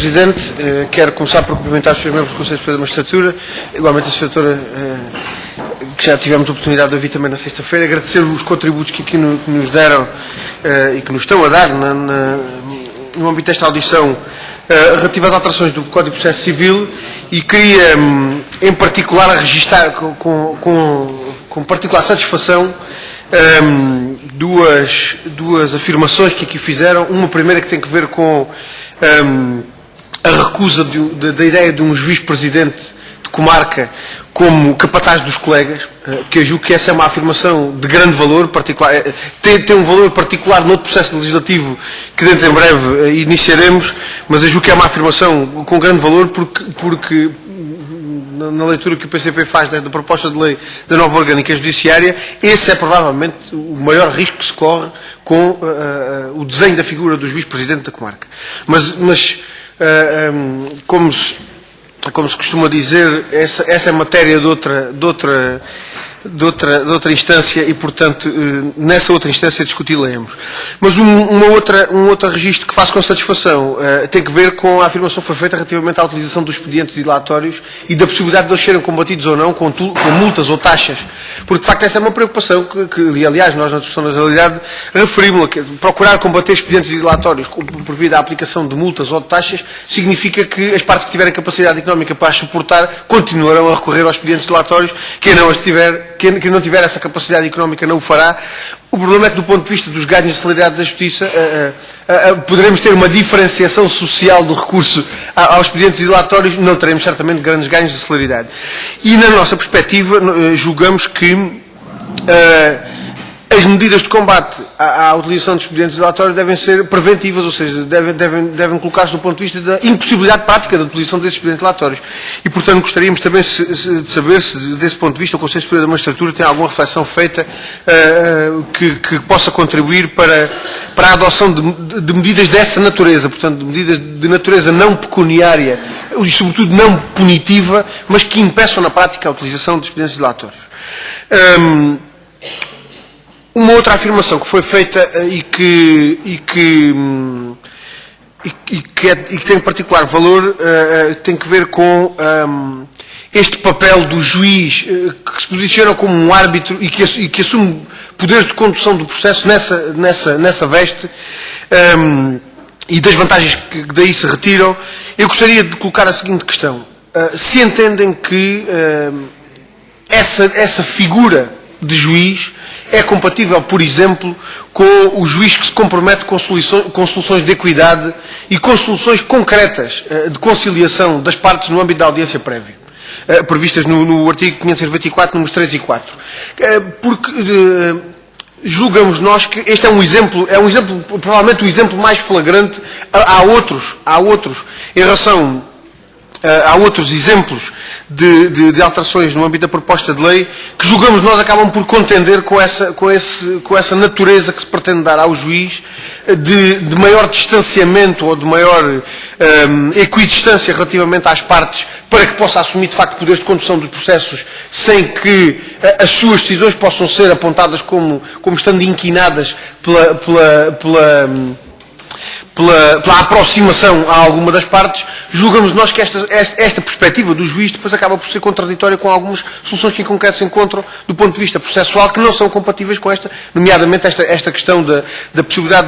Presidente, quero começar por cumprimentar os seus membros do Conselho Superior da Magistratura, igualmente a Sra. Doutora, que já tivemos a oportunidade de ouvir também na sexta-feira, agradecer os contributos que aqui nos deram e que nos estão a dar no âmbito desta audição relativa às alterações do Código de Processo Civil, e queria em particular registrar com particular satisfação duas afirmações que aqui fizeram. Uma primeira que tem que ver com a recusa da ideia de um juiz-presidente de comarca como capataz dos colegas, que eu julgo que essa é uma afirmação de grande valor, particular, tem um valor particular no outro processo legislativo que dentro em breve iniciaremos, mas eu julgo que é uma afirmação com grande valor porque na leitura que o PCP faz da proposta de lei da nova orgânica judiciária, esse é provavelmente o maior risco que se corre com o desenho da figura do juiz-presidente da comarca. Mas como se costuma dizer, essa é matéria de outra instância e, portanto, nessa outra instância discuti-la-emos. Mas um outro registro que faço com satisfação tem que ver com a afirmação que foi feita relativamente à utilização dos expedientes dilatórios e da possibilidade de eles serem combatidos ou não com multas ou taxas. Porque, de facto, essa é uma preocupação que aliás, nós na discussão da generalidade referimos-la, que procurar combater expedientes dilatórios por via da aplicação de multas ou de taxas significa que as partes que tiverem capacidade económica para as suportar continuarão a recorrer aos expedientes dilatórios. Quem não tiver essa capacidade económica não o fará. O problema é que, do ponto de vista dos ganhos de celeridade da Justiça, poderemos ter uma diferenciação social do recurso aos expedientes dilatórios, não teremos certamente grandes ganhos de celeridade. E, na nossa perspectiva, julgamos que as medidas de combate à utilização de expedientes dilatórios devem ser preventivas, ou seja, devem colocar-se do ponto de vista da impossibilidade prática da utilização desses expedientes dilatórios. E, portanto, gostaríamos também de saber se, desse ponto de vista, o Conselho Superior da Magistratura tem alguma reflexão feita que possa contribuir para a adoção de medidas dessa natureza, portanto, de medidas de natureza não pecuniária e, sobretudo, não punitiva, mas que impeçam na prática a utilização de expedientes dilatórios. Uma outra afirmação que foi feita e que tem particular valor tem que ver com este papel do juiz que se posiciona como um árbitro e que assume poderes de condução do processo nessa veste e das vantagens que daí se retiram. Eu gostaria de colocar a seguinte questão. Se entendem que essa figura de juiz é compatível, por exemplo, com o juiz que se compromete com soluções de equidade e com soluções concretas de conciliação das partes no âmbito da audiência prévia, previstas no artigo 594, números 3 e 4. Porque julgamos nós que este é um exemplo, provavelmente o exemplo mais flagrante. Há outros em relação. Há outros exemplos de alterações no âmbito da proposta de lei que julgamos nós acabam por contender com essa natureza que se pretende dar ao juiz de maior distanciamento ou de maior equidistância relativamente às partes, para que possa assumir de facto poderes de condução dos processos sem que as suas decisões possam ser apontadas como estando inquinadas pela aproximação a alguma das partes. Julgamos nós que esta perspectiva do juiz depois acaba por ser contraditória com algumas soluções que em concreto se encontram do ponto de vista processual que não são compatíveis com esta, nomeadamente esta questão da possibilidade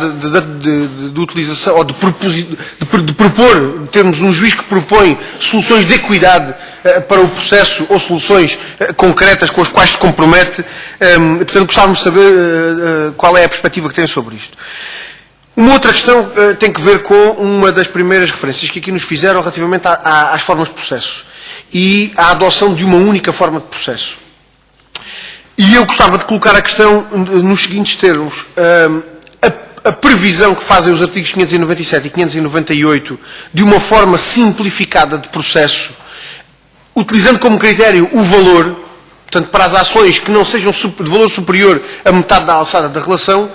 de utilização ou de propor, termos um juiz que propõe soluções de equidade para o processo ou soluções concretas com as quais se compromete. Portanto, gostávamos de saber qual é a perspectiva que tem sobre isto. Uma outra questão tem que ver com uma das primeiras referências que aqui nos fizeram relativamente às formas de processo e à adoção de uma única forma de processo. E eu gostava de colocar a questão nos seguintes termos. A previsão que fazem os artigos 597 e 598 de uma forma simplificada de processo, utilizando como critério o valor, portanto, para as ações que não sejam de valor superior a metade da alçada da relação,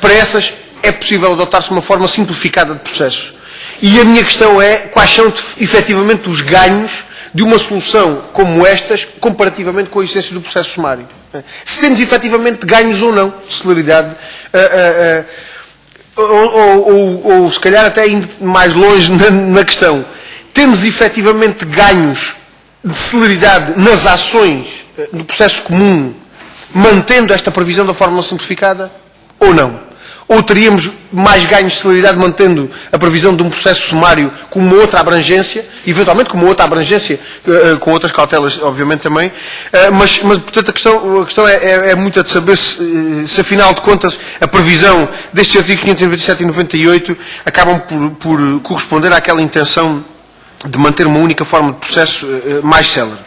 para essas é possível adotar-se uma forma simplificada de processo. E a minha questão é quais são efetivamente os ganhos de uma solução como estas comparativamente com a essência do processo sumário. Se temos efetivamente ganhos ou não de celeridade ou se calhar até indo mais longe na questão, temos efetivamente ganhos de celeridade nas ações no processo comum, mantendo esta previsão da fórmula simplificada, ou não? Ou teríamos mais ganhos de celeridade mantendo a previsão de um processo sumário com uma outra abrangência, eventualmente com uma outra abrangência, com outras cautelas, obviamente, também, mas portanto, a questão é muito a de saber se, afinal de contas, a previsão destes artigos 597 e 98 acabam por corresponder àquela intenção de manter uma única forma de processo mais célere.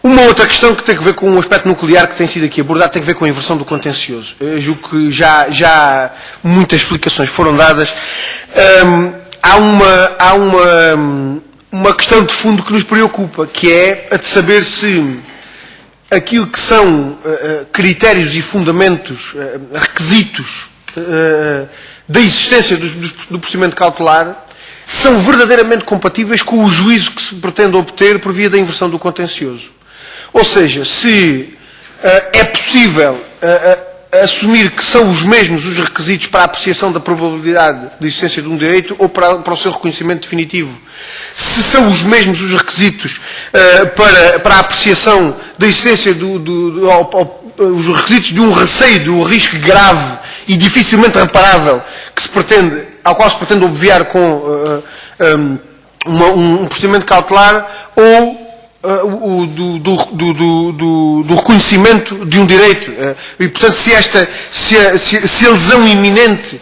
Uma outra questão que tem a ver com um aspecto nuclear que tem sido aqui abordado tem a ver com a inversão do contencioso. Eu julgo que já muitas explicações foram dadas. Há uma questão de fundo que nos preocupa, que é a de saber se aquilo que são critérios e fundamentos, requisitos da existência do procedimento cautelar são verdadeiramente compatíveis com o juízo que se pretende obter por via da inversão do contencioso. Ou seja, se é possível assumir que são os mesmos os requisitos para a apreciação da probabilidade de existência de um direito ou para o seu reconhecimento definitivo. Se são os mesmos os requisitos para a apreciação da existência os requisitos de um receio, de um risco grave e dificilmente reparável ao qual se pretende obviar com um procedimento cautelar ou do reconhecimento de um direito. E, portanto, se a lesão iminente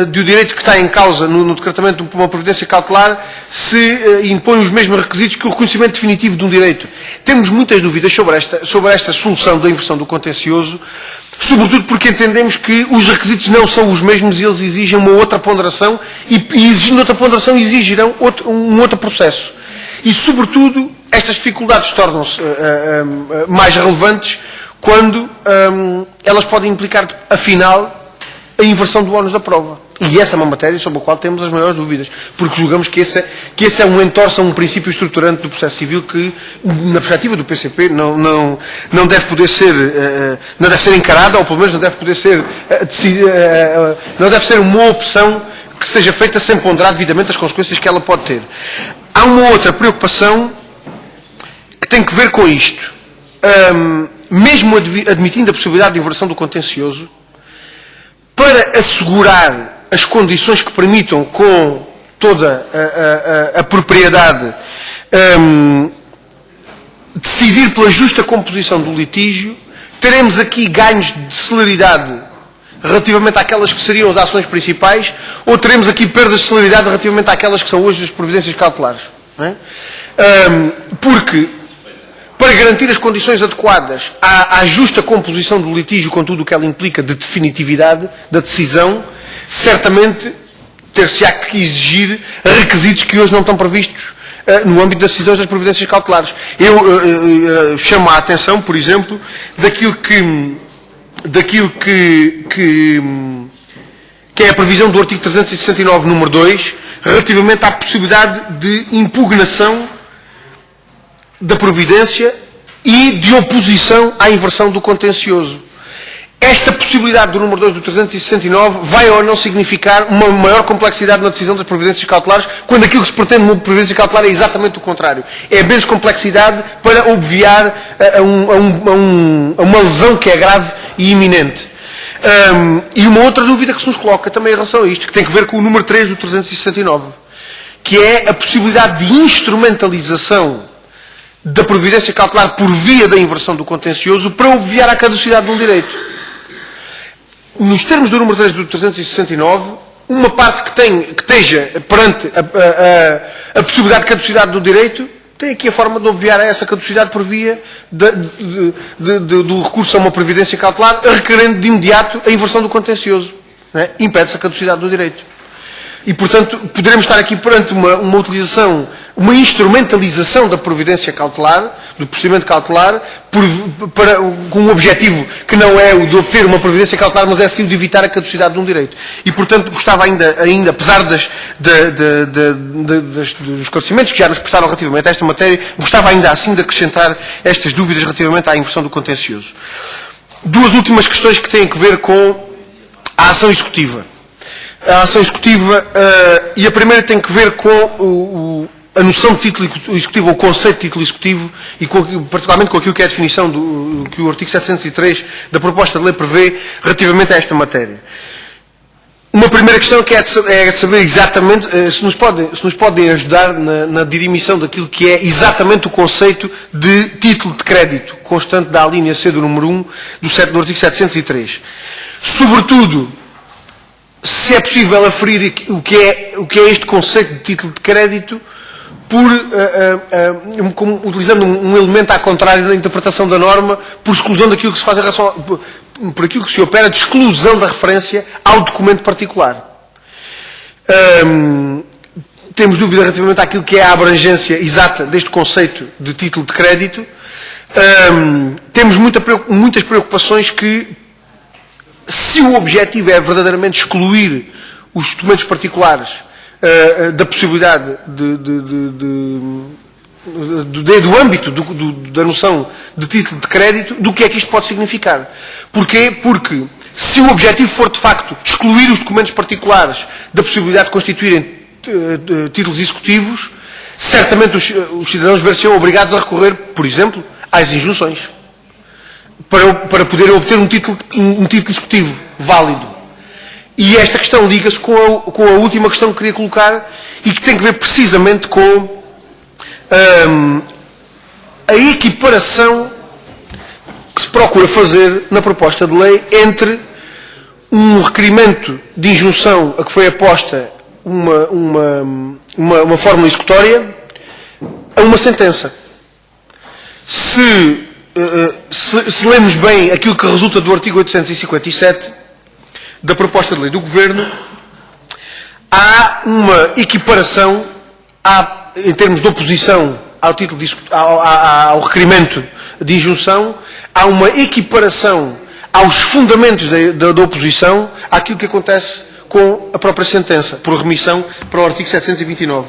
do direito que está em causa no decretamento de uma providência cautelar se impõe os mesmos requisitos que o reconhecimento definitivo de um direito. Temos muitas dúvidas sobre esta solução da inversão do contencioso, sobretudo porque entendemos que os requisitos não são os mesmos e eles exigem uma outra ponderação e exigindo outra ponderação exigirão um outro processo. E, sobretudo, estas dificuldades tornam-se mais relevantes quando elas podem implicar, afinal, a inversão do ónus da prova. E essa é uma matéria sobre a qual temos as maiores dúvidas, porque julgamos que esse é um entorce a um princípio estruturante do processo civil que, na perspectiva do PCP, não deve poder ser, não deve ser encarada, ou pelo menos não deve poder ser, não deve ser uma opção que seja feita sem ponderar devidamente as consequências que ela pode ter. Há uma outra preocupação que tem que ver com isto. Mesmo admitindo a possibilidade de inversão do contencioso, para assegurar as condições que permitam, com toda a propriedade, decidir pela justa composição do litígio, teremos aqui ganhos de celeridade relativamente àquelas que seriam as ações principais, ou teremos aqui perdas de celeridade relativamente àquelas que são hoje as providências cautelares. Não é? Porque, para garantir as condições adequadas à justa composição do litígio, com tudo o que ela implica de definitividade da decisão, certamente ter-se-á que exigir requisitos que hoje não estão previstos no âmbito das decisões das providências cautelares. Eu chamo a atenção, por exemplo, daquilo que é a previsão do artigo 369, número 2, relativamente à possibilidade de impugnação da providência e de oposição à inversão do contencioso. Esta possibilidade do número 2 do 369 vai ou não significar uma maior complexidade na decisão das providências cautelares, quando aquilo que se pretende numa providência cautelar é exatamente o contrário. É menos complexidade para obviar a uma lesão que é grave e iminente. E uma outra dúvida que se nos coloca também em relação a isto, que tem que ver com o número 3 do 369, que é a possibilidade de instrumentalização da providência cautelar por via da inversão do contencioso para obviar a caducidade de um direito. Nos termos do número 3 do 369, uma parte que esteja perante a possibilidade de caducidade do direito tem aqui a forma de obviar a essa caducidade por via do recurso a uma providência cautelar, requerendo de imediato a inversão do contencioso. Impede-se a caducidade do direito. E, portanto, poderemos estar aqui perante uma utilização, uma instrumentalização da providência cautelar, do procedimento cautelar, com um objetivo que não é o de obter uma providência cautelar, mas é sim o de evitar a caducidade de um direito. E, portanto, gostava ainda apesar dos esclarecimentos que já nos prestaram relativamente a esta matéria, gostava ainda assim de acrescentar estas dúvidas relativamente à inversão do contencioso. Duas últimas questões que têm a ver com a ação executiva. a ação executiva, e a primeira tem que ver com a noção de título executivo, ou o conceito de título executivo, e particularmente com aquilo que é a definição que o artigo 703 da proposta de lei prevê relativamente a esta matéria. Uma primeira questão que é de saber exatamente se nos podem ajudar na dirimição daquilo que é exatamente o conceito de título de crédito, constante da alínea C do número 1 do artigo 703. Sobretudo, se é possível aferir o que é este conceito de título de crédito, utilizando um elemento ao contrário da interpretação da norma, por exclusão daquilo que se faz em relação por aquilo que se opera de exclusão da referência ao documento particular. Temos dúvida relativamente àquilo que é a abrangência exata deste conceito de título de crédito. Temos muitas preocupações que, se o objetivo é verdadeiramente excluir os documentos particulares da possibilidade do âmbito da noção de título de crédito, do que é que isto pode significar. Porquê? Porque se o objetivo for, de facto, excluir os documentos particulares da possibilidade de constituírem títulos executivos, certamente os cidadãos ver-se-ão obrigados a recorrer, por exemplo, às injunções, para poderem obter um título executivo válido. E esta questão liga-se com a última questão que queria colocar, e que tem que ver precisamente com a equiparação que se procura fazer na proposta de lei entre um requerimento de injunção a que foi aposta uma fórmula executória a uma sentença. Se lemos bem aquilo que resulta do artigo 857 da proposta de lei do Governo, há uma equiparação em termos de oposição ao requerimento de injunção, há uma equiparação aos fundamentos da oposição àquilo que acontece com a própria sentença, por remissão para o artigo 729.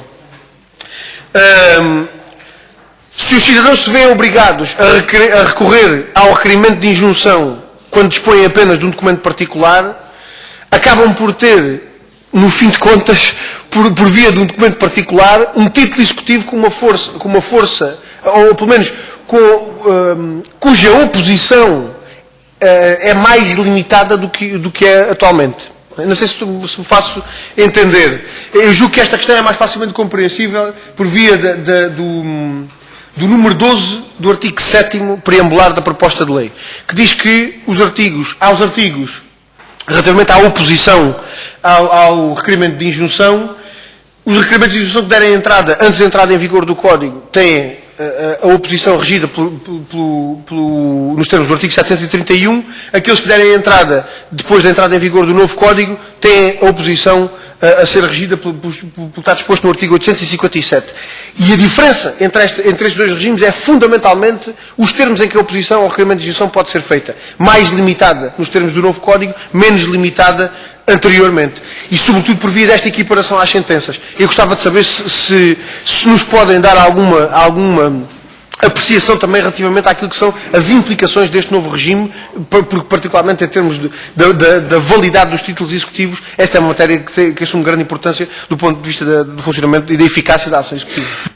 Se os cidadãos se veem obrigados a recorrer ao requerimento de injunção quando dispõem apenas de um documento particular, acabam por ter, no fim de contas, por via de um documento particular, um título executivo com uma força, ou pelo menos cuja oposição é mais limitada do que é atualmente. Não sei se me faço entender. Eu julgo que esta questão é mais facilmente compreensível por via do número 12 do artigo 7º preambular da proposta de lei, que diz que aos artigos relativamente à oposição ao requerimento de injunção, os requerimentos de injunção que derem entrada antes da entrada em vigor do Código têm a oposição regida nos termos do artigo 731, aqueles que derem entrada depois da entrada em vigor do novo Código têm a oposição a ser regida pelo que está disposto no artigo 857. E a diferença entre estes dois regimes é fundamentalmente os termos em que a oposição ao requerimento de injunção pode ser feita. Mais limitada nos termos do novo Código, menos limitada anteriormente. E sobretudo por via desta equiparação às sentenças. Eu gostava de saber se nos podem dar alguma apreciação também relativamente àquilo que são as implicações deste novo regime, porque particularmente em termos da validade dos títulos executivos, esta é uma matéria que assume grande importância do ponto de vista do funcionamento e da eficácia da ação executiva.